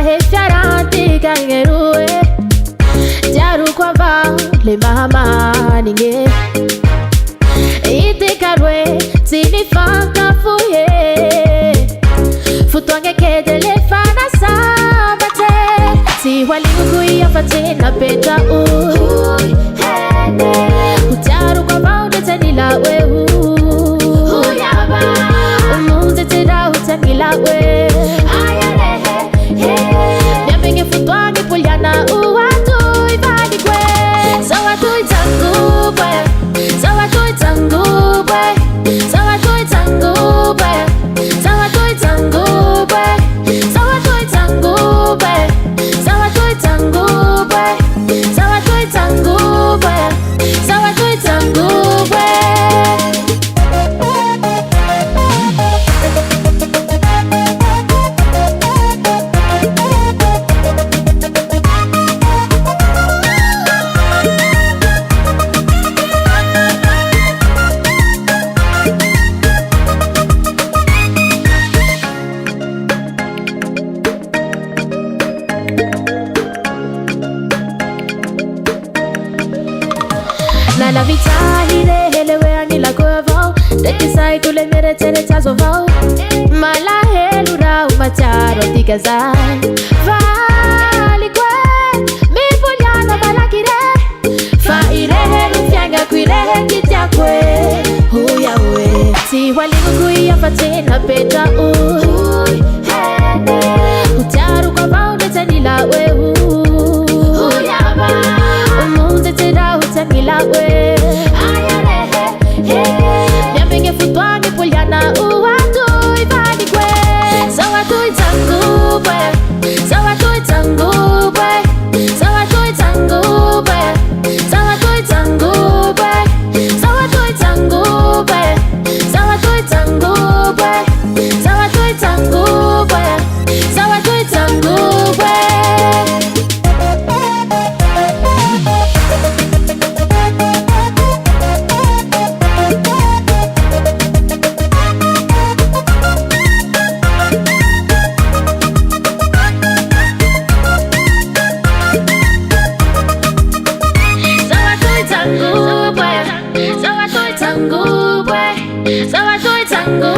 hefyaranti kangerue jaru kwa va le mama ninge itikarwe tinifanta fuye futwange kedele fana sabate si walingu ya fatina peta jaru kwa va utetanila we Tira utakila we Nyambingi futwangi pulyana uwatu ibadi kwe Zawatu itangu bwe Zawatu itangu bwe Zawatu itangu bwe Zawatu itangu bwe Zawatu itangu bwe Zawatu itangu bwe Zawatu itangu bwe Zawatu itangu bwe Nana vitahire helewe anila kuevo Dekisai kule mere tere tazo vau Mala helura umacharo tikazai Vali kwe Mipulyana balakire Fa irehe fianga kuirehe kitia kwe Huya we Si walingu kuia fatina peta Utaru kwa vau detanila we Huya ba Umunze tira utakila we Nyambingi futwangi pulyana uwatu ibadi kwe Zawatu itangu bwe Zawatu itangu bwe Zawatu itangu bwe Zawatu itangu bwe Zawatu itangu bwe Zawatu itangu bwe Zawatu itangu bwe Zawatu itangu bwe Zawatu itangu bwe Zawatu itangu